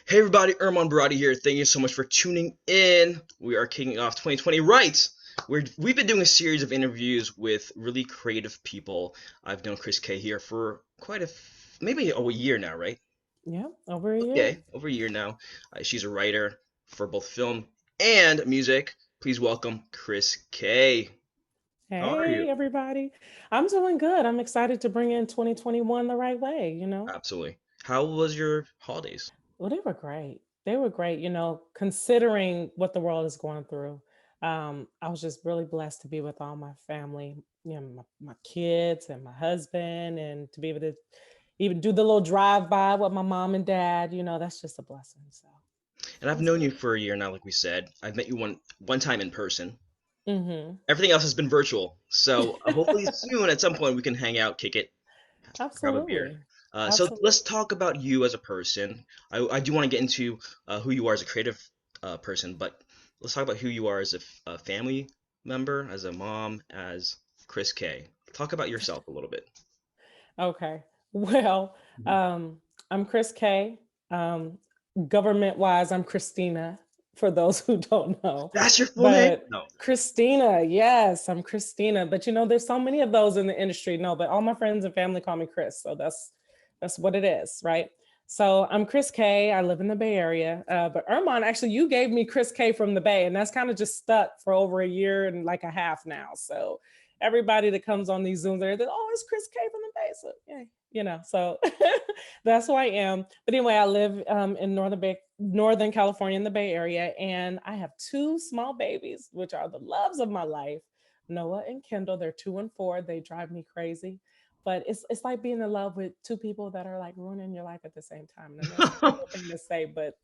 Hey everybody, Erman Barati here. Thank you so much for tuning in. We are kicking off 2020 right. We've been doing a series of interviews with really creative people. I've known Krys K here for maybe a year now, right? Yeah, over a year. Okay, over a year now. She's a writer for both film and music. Please welcome Krys K. How are you? Hey, everybody. I'm doing good. I'm excited to bring in 2021 the right way. Absolutely. How was your holidays? Well, they were great. They were great, considering what the world is going through. I was just really blessed to be with all my family, my kids and my husband, and to be able to even do the little drive by with my mom and dad, that's just a blessing. So And it I've was known good. you for a year now, like we said. I've met you one time in person. Mm-hmm. Everything else has been virtual. So hopefully soon at some point we can hang out, kick it, grab a beer. Absolutely. So let's Absolutely. talk about you as a person. I do want to get into who you are as a creative person, but let's talk about who you are as a family member, as a mom, as Krys K. Talk about yourself a little bit. Okay. Well, Mhm. um, I'm Krys K. Government wise, I'm Christina, for those who don't know. That's your full name? But No. Christina, yes, I'm Christina. But there's so many of those in the industry. No, but all my friends and family call me Chris. So that's what it is, right? So I'm Krys K. I live in the Bay Area. But Erman, actually, you gave me Krys K from the Bay, and that's kind of just stuck for over a year and like a half now. So everybody that comes on these Zooms, they're, oh, it's Krys K from the Bay. So so that's who I am. But anyway, I live in Northern California in the Bay Area, and I have two small babies, which are the loves of my life, Noah and Kendall. They're 2 and 4. They drive me crazy. But it's like being in love with two people that are like ruining your life at the same time. And I know it's a horrible thing to say, but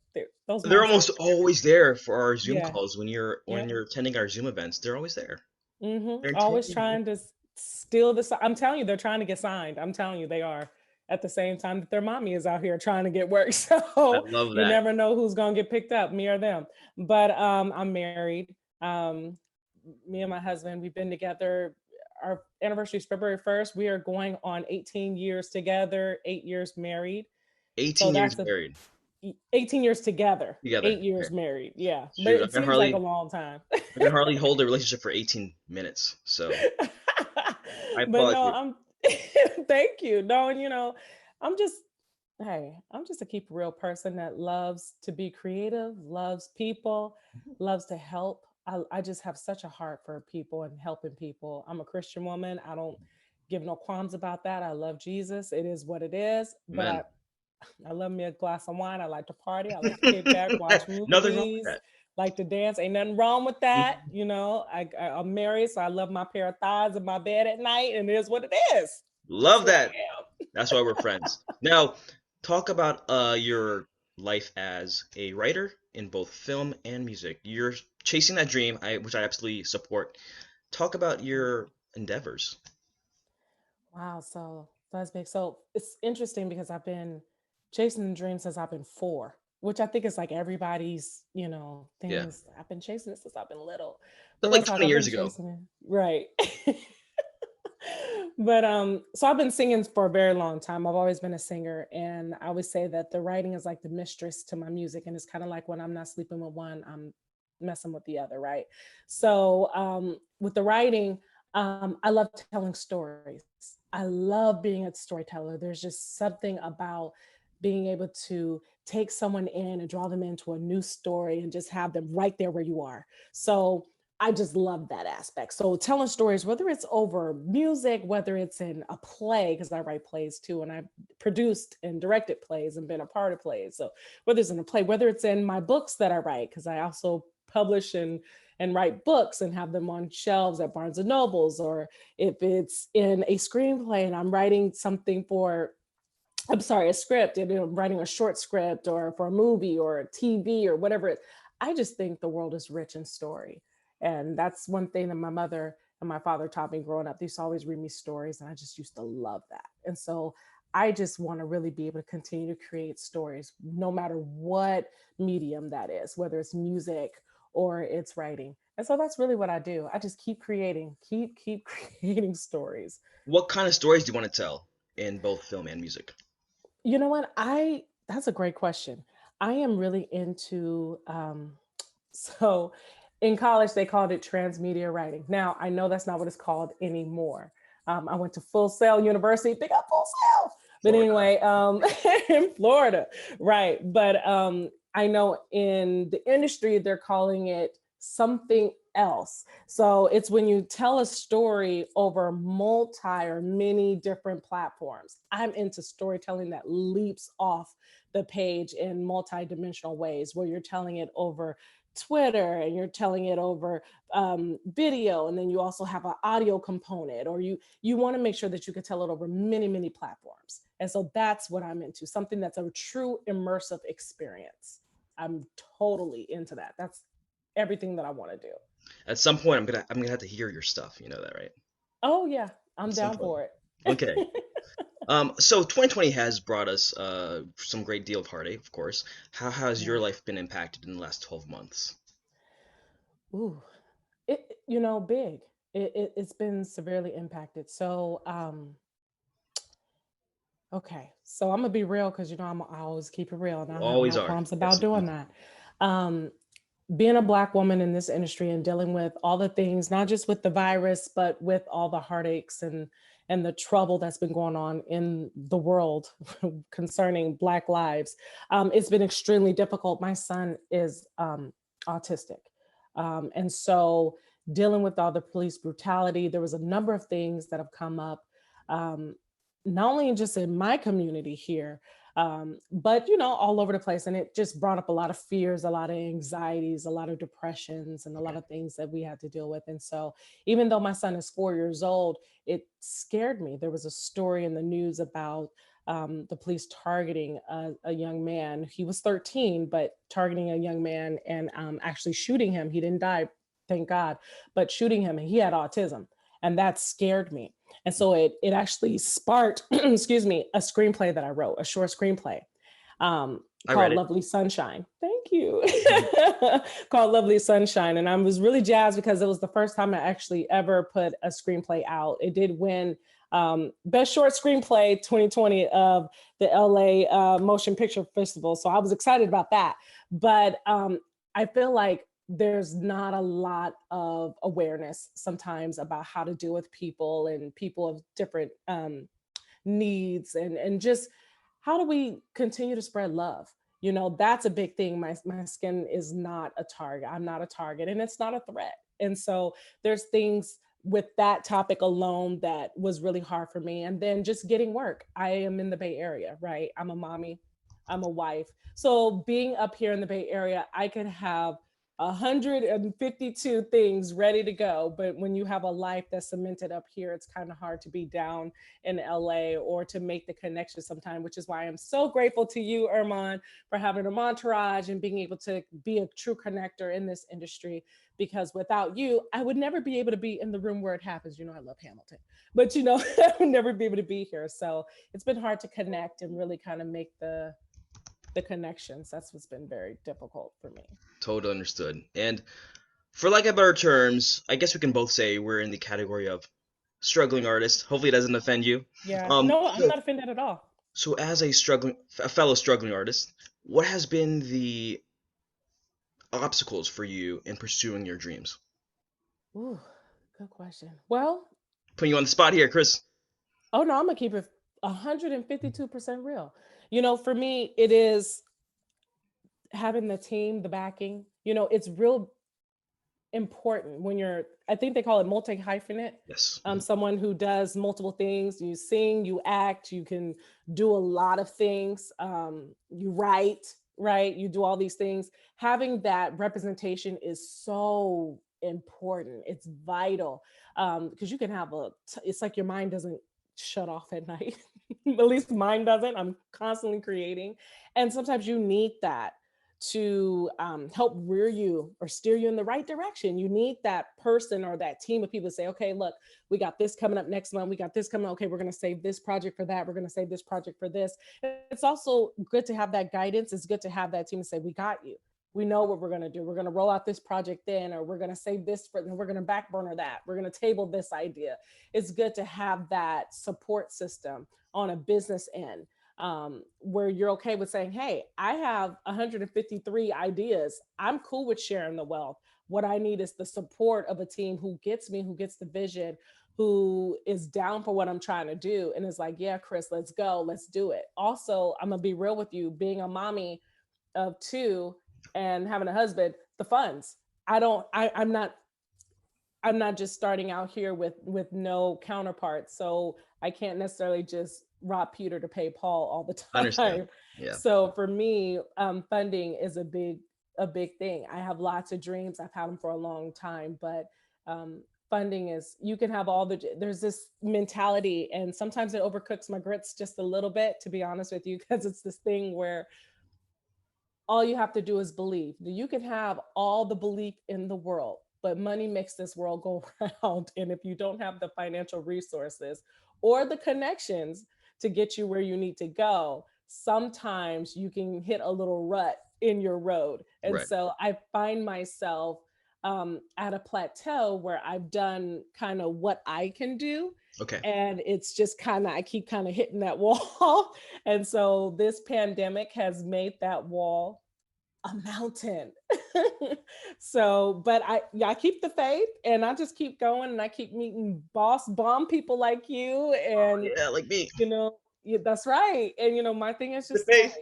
those They're monsters almost are everywhere. always there for our Zoom Yeah, calls when you're yeah. attending our Zoom events. They're always there. They're Always intimidating. trying to steal the. I'm telling you, they're trying to get signed. I'm telling you, they are. At the same time that their mommy is out here trying to get work, I so love you that. never know who's gonna get picked up, me or them. But I'm married. Me and my husband, we've been together. Our anniversary is February 1st. We are going on 18 years together, 8 years married. So 18 years that's a married 18 years together, together. 8 years Okay. married. Yeah, but Shoot, it seems like a long time. I can hardly hold a relationship for 18 minutes. So I But applaud no, you. I'm thank you. No, and I'm just hey, I'm just a keep real person that loves to be creative, loves people, loves to help. I just have such a heart for people and helping people. I'm a Christian woman. I don't give no qualms about that. I love Jesus. It is what it is. But I Man. I love me a glass of wine. I like to party. I like to kick back, watch Nothing wrong with movies, that. like to dance. Ain't nothing wrong with that. Mhm. I'm married, so I love my pair of thighs in my bed at night, and it is what it is. That's Love who I that. am. That's why we're friends. Now, talk about your life as a writer in both film and music. You're chasing that dream, which I absolutely support. Talk about Thank your you. endeavors. Wow, so that's big. So it's interesting because I've been chasing the dream since I've been 4, which I think is like everybody's Yeah. things. I've been chasing it since I've been little. But Real like talk, 20 I've years been ago. chasing it. Right. But so I've been singing for a very long time. I've always been a singer, and I always say that the writing is like the mistress to my music, and it's kind of like when I'm not sleeping with one, I'm messing with the other, right? So with the writing, I love telling stories. I love being a storyteller. There's just something about being able to take someone in and draw them into a new story and just have them right there where you are. So I just love that aspect. So telling stories, whether it's over music, whether it's in a play, because I write plays too, and I've produced and directed plays and been a part of plays. So whether it's in a play, whether it's in my books that I write, because I also publish and write books and have them on shelves at Barnes and Nobles, or if it's in a screenplay and I'm writing something for I'm sorry, a script, and I'm writing a short script or for a movie or a TV or whatever I just think the world is rich in story. And that's one thing that my mother and my father taught me growing up. They used to always read me stories, and I just used to love that. And so I just want to really be able to continue to create stories, no matter what medium that is, whether it's music or it's writing. And so that's really what I do. I just keep creating, keep creating stories. What kind of stories do you want to tell in both film and music? You know what? I That's a great question. I am really into so in college they called it transmedia writing. Now I know that's not what it's called anymore. I went to Full Sail University, big up Full Sail. But Florida. anyway, in Florida, right? But I know in the industry they're calling it something else. So it's when you tell a story over multi or many different platforms. I'm into storytelling that leaps off the page in multi-dimensional ways, where you're telling it over Twitter and you're telling it over video, and then you also have an audio component, or you want to make sure that you can tell it over many platforms. And so that's what I'm into, something that's a true immersive experience. I'm totally into that. That's everything that I want to do. At some point, I'm gonna have to hear your stuff. You know that, right? Oh yeah, At I'm some down point. for Okay. it. So 2020 has brought us some great deal of heartache, of course. How has your Yeah. life been impacted in the last 12 months? Ooh, big. It's been severely impacted. So okay, so I'm gonna be real because I always keep it real, and I have Always no are. qualms Yes, about doing indeed. that. Um, Being a Black woman in this industry and dealing with all the things, not just with the virus, but with all the heartaches and the trouble that's been going on in the world concerning Black lives, it's been extremely difficult. My son is autistic, and so dealing with all the police brutality, there was a number of things that have come up. Um, Not only just in my community here, but all over the place, and it just brought up a lot of fears, a lot of anxieties, a lot of depressions, and a lot Okay. of things that we had to deal with. And so even though my son is 4 years old, it scared me. There was a story in the news about the police targeting a young man. He was 13, but targeting a young man and actually shooting him. He didn't die, thank God, but shooting him, and he had autism, and that scared me. And so it actually sparked, excuse me, a screenplay that I wrote, a short screenplay I read called it. Lovely Sunshine. Thank you. Called Lovely Sunshine. And I was really jazzed because it was the first time I actually ever put a screenplay out. It did win Best Short Screenplay 2020 of the LA Motion Picture Festival. So I was excited about that. But I feel like there's not a lot of awareness sometimes about how to deal with people and people of different needs, and just how do we continue to spread love. That's a big thing. My skin is not a target. I'm not a target, and it's not a threat. And so there's things with that topic alone that was really hard for me. And then just getting work. I am in the Bay Area, right? I'm a mommy, I'm a wife. So being up here in the Bay Area, I could have 152 things ready to go. But when you have a life that's cemented up here, it's kind of hard to be down in LA or to make the connection sometime, which is why I'm so grateful to you, Erman, for having a entourage and being able to be a true connector in this industry. Because without you, I would never be able to be in the room where it happens. I love Hamilton, but I would never be able to be here. So it's been hard to connect and really kind of make the connections. That's what's been very difficult for me. Totally understood. And for lack of better terms, I guess we can both say we're in the category of struggling artist. Hopefully, it doesn't offend you. Yeah. Um, No, I'm so, not offended at all. so as a fellow struggling artist, what has been the obstacles for you in pursuing your dreams? Ooh, good question. Well, Putting you on the spot here, Chris. oh no, I'm gonna keep it 152% real. For me, it is having the team, the backing. It's real important when you're, I think they call it multi hyphenate. Yes. Someone who does multiple things. You sing, you act, you can do a lot of things. You write, right? You do all these things. Having that representation is so important. It's vital, because you can have it's like your mind doesn't shut off at night. At least mine doesn't. I'm constantly creating. And sometimes you need that to help rear you or steer you in the right direction. You need that person or that team of people to say, okay, look, we got this coming up next month. We got this coming up. Okay, we're going to save this project for that. We're going to save this project for this. It's also good to have that guidance. It's good to have that team to say, we got you. We know what we're going to do. We're going to roll out this project then, or we're going to save this for, and we're going to back burner that. We're going to table this idea. It's good to have that support system on a business end. where you're okay with saying, hey, I have 153 ideas. I'm cool with sharing the wealth. What I need is the support of a team who gets me, who gets the vision, who is down for what I'm trying to do. And is like, yeah, Krys, let's go, let's do it. Also, I'm gonna be real with you, being a mommy of two and having a husband, the funds. I'm not just starting out here with no counterparts. So I can't necessarily just rob Peter to pay Paul all the I understand. time. Yeah. So for me, funding is a big thing. I have lots of dreams. I've had them for a long time, but funding is, you can have there's this mentality, and sometimes it overcooks my grits just a little bit, to be honest with you, because it's this thing where all you have to do is believe. You can have all the belief in the world, but money makes this world go round. And if you don't have the financial resources or the connections to get you where you need to go, sometimes you can hit a little rut in your road. And Right. so I find myself at a plateau where I've done kind of what I can do. Okay. And it's just kind of, I keep kind of hitting that wall. And so this pandemic has made that wall a mountain. So, but I keep the faith, and I just keep going, and I keep meeting boss bomb people like you. And Yeah, like me. yeah, that's right. And my thing is The just like,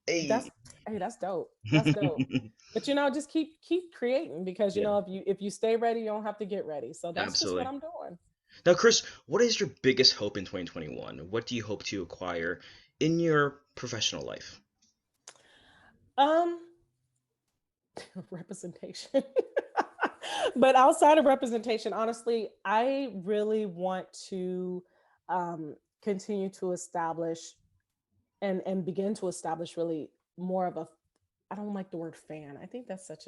faith. that's Hey. hey, that's dope. That's dope. But just keep creating, because Yeah, if you stay ready, you don't have to get ready. So that's just what absolutely. I'm doing. Now, Krys, what is your biggest hope in 2021? What do you hope to acquire in your professional life? Um, representation. But outside of representation, honestly, I really want to continue to establish and begin to establish really more of a, I don't like the word fan. I think that's such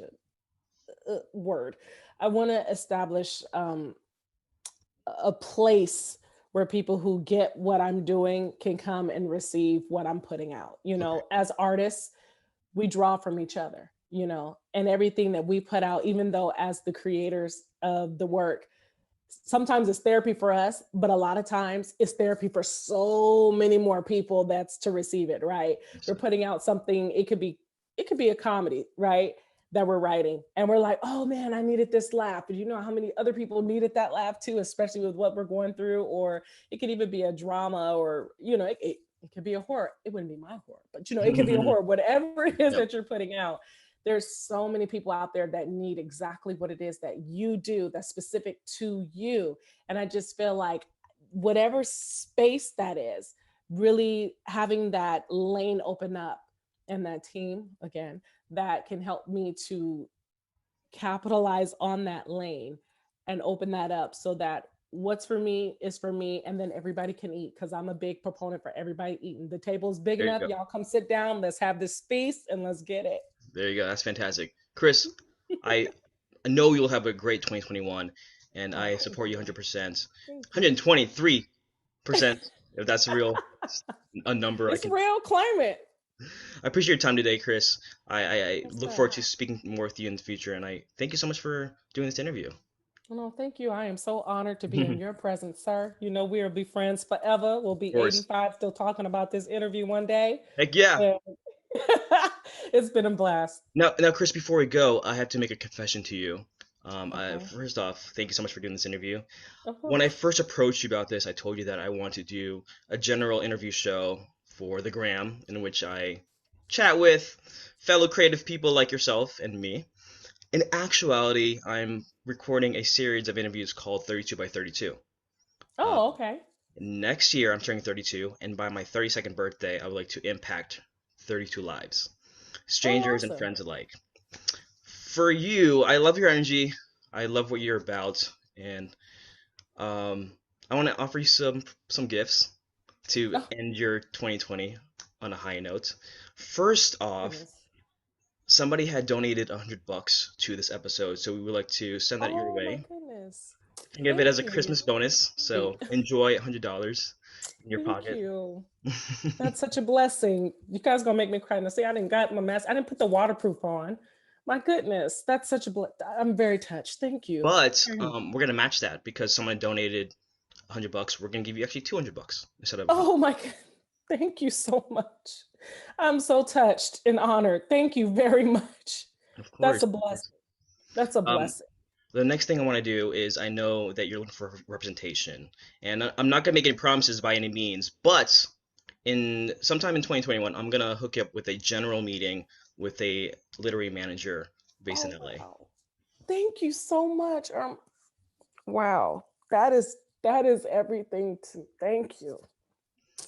a word. I want to establish a place where people who get what I'm doing can come and receive what I'm putting out. Okay. As artists, we draw from each other, and everything that we put out, even though as the creators of the work, sometimes it's therapy for us, but a lot of times it's therapy for so many more people that's to receive it, right? We're Excellent. putting out something, it could be a comedy, right? That we're writing. And we're like, oh man, I needed this laugh. But you know how many other people needed that laugh too, especially with what we're going through. Or it could even be a drama, or, it could be a horror. It wouldn't be my horror, but it could be a horror, whatever it is Yep. that you're putting out. There's so many people out there that need exactly what it is that you do, that's specific to you. And I just feel like whatever space that is, really having that lane open up, and that team again that can help me to capitalize on that lane and open that up, so that what's for me is for me, and then everybody can eat, because I'm a big proponent for everybody eating. The table's big There you enough, go. y'all come sit down, let's have this feast and let's get it. There you go. That's fantastic. Krys, I know you'll have a great 2021, and Oh, I thank support you you. 100%. Thank you. 123%, if that's a number I It's can. real, climate. I appreciate your time today, Krys. I Yes, look sir. forward to speaking more with you in the future, and I thank you so much for doing this interview. No, thank you. I am so honored to be in Of your presence, sir. We'll be friends forever. We'll be course. 85 still talking about this interview one day. Heck yeah. And it's been a blast. Now, Krys, before we go, I have to make a confession to you. Okay. First off, thank you so much for doing this interview. Of When I course. first approached you about this, I told you that I want to do a general interview show for the Gram, in which I chat with fellow creative people like yourself and me. In actuality, I'm recording a series of interviews called 32 by 32. Uh, Oh, okay. Next year, I'm turning 32, and by my 32nd birthday, I would like to impact 32 lives, Oh, strangers and awesome. friends alike. For you, I love your energy. I love what you're about, and I want to offer you some gifts to Oh, end your 2020 on a high note. First off, goodness. somebody had donated $100 to this episode, so we would like to send that your Oh, my way goodness. and give it as Thank a you. Christmas bonus. Hey, So enjoy $100 in your thank pocket. you. That's such a blessing. You guys gonna make me cry. Now, see, I didn't got my mask. I didn't put the waterproof on. My goodness, that's such a I'm very touched. Thank you. But Very much. we're gonna match that because someone donated $100. We're gonna give you actually $200 instead of. Oh my God. Thank you so much. I'm so touched and honored. Thank you very much. Of That's course, a of course. blessing. That's a Um, blessing. the next thing I want to do is I know that you're looking for representation, and I'm not gonna make any promises by any means, but in sometime in 2021, I'm gonna hook you up with a general meeting with a literary manager based in Oh LA. wow. Thank you so much. Wow. That is everything to thank you.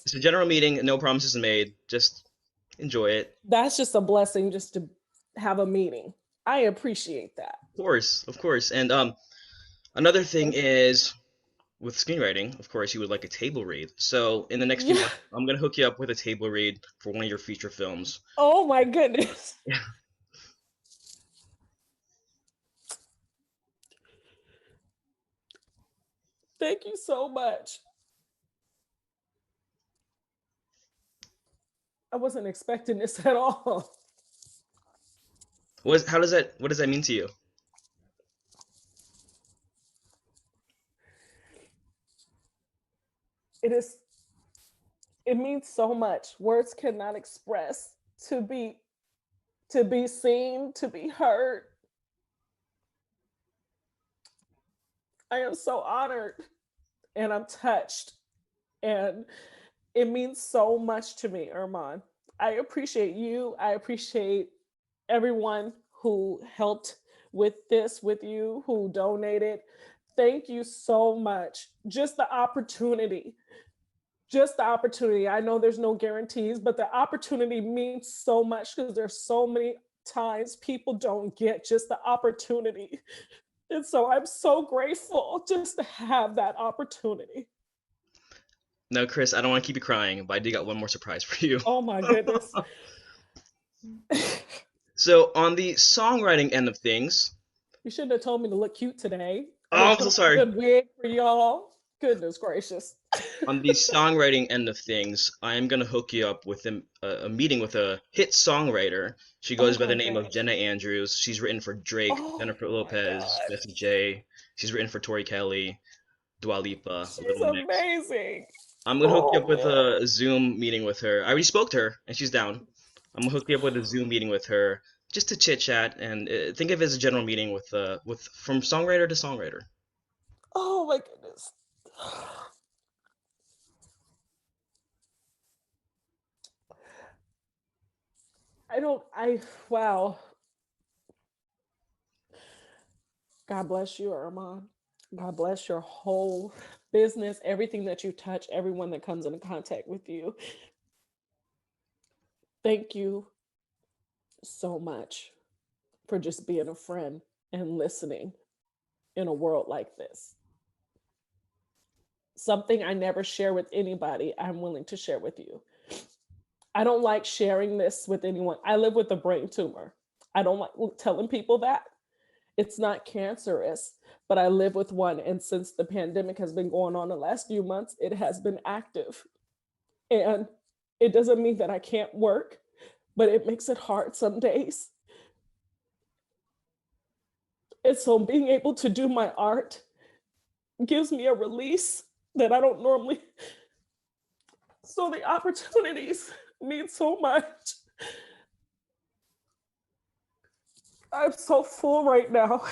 It's a general meeting, no promises made. Just enjoy it. That's just a blessing just to have a meeting. I appreciate that. Of course. And another thing Thank is with screenwriting, of course, you would like a table read. So in the next few Yeah. months, I'm gonna hook you up with a table read for one of your feature films. Oh my goodness. Thank you so much. I wasn't expecting this at all. What does that mean to you? It is it means so much. Words cannot express to be seen, to be heard. I am so honored and I'm touched and it means so much to me, Irman. I appreciate you. I appreciate everyone who helped with this with you, who donated. Thank you so much. Just the opportunity. I know there's no guarantees, but the opportunity means so much because there's so many times people don't get just the opportunity. And so I'm so grateful just to have that opportunity. No, Chris, I don't want to keep you crying, but I do got one more surprise for you. Oh my goodness. So on the songwriting end of things, You shouldn't have told me to look cute today. I oh, didn't I'm put so on a sorry. good wig for y'all. Goodness gracious. On the songwriting end of things, I am gonna hook you up with a meeting with a hit songwriter. She Oh goes by the my name of gosh. Jenna Andrews. She's written for Drake, Oh Jennifer my Lopez, God. Jessie J. She's written for Tori Kelly, Dua Lipa, She's Little Mix. amazing. I'm gonna hook you up Oh with man. a Zoom meeting with her. I already spoke to her, and she's down. I'm gonna hook you up with a Zoom meeting with her just to chit chat and think of it as a general meeting with from songwriter to songwriter. Oh my goodness. Wow. God bless you, Armand. God bless your whole business, everything that you touch, everyone that comes into contact with you. Thank you so much for just being a friend and listening in a world like this. Something I never share with anybody, I'm willing to share with you. I don't like sharing this with anyone. I live with a brain tumor. I don't like telling people that. It's not cancerous, but I live with one. And since the pandemic has been going on the last few months, it has been active. And it doesn't mean that I can't work, but it makes it hard some days. And so being able to do my art gives me a release that I don't normally. So the opportunities mean so much. I'm so full right now.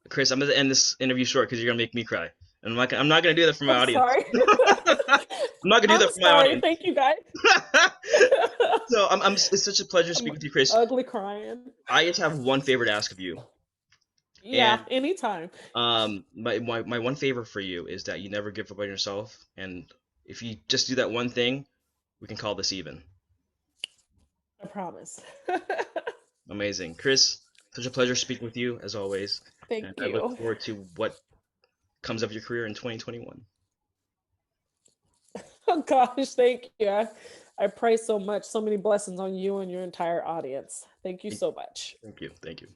Chris, I'm gonna end this interview short because you're gonna make me cry, and I'm not gonna do that for my I'm audience. sorry. I'm not gonna do I'm that for my sorry. audience. Thank you, guys. So it's such a pleasure to I'm speak with you, Chris. ugly crying. I just have one favor to ask of you, Yeah, and anytime. my one favor for you is that you never give up on yourself, and if you just do that one thing, we can call this even. I promise. Amazing, Chris. Such a pleasure speaking with you as always, and Thank I look you. forward to what comes of your career in 2021. Oh gosh, thank you. I pray so much, so many blessings on you and your entire audience. Thank you so much. Thank you. Thank you.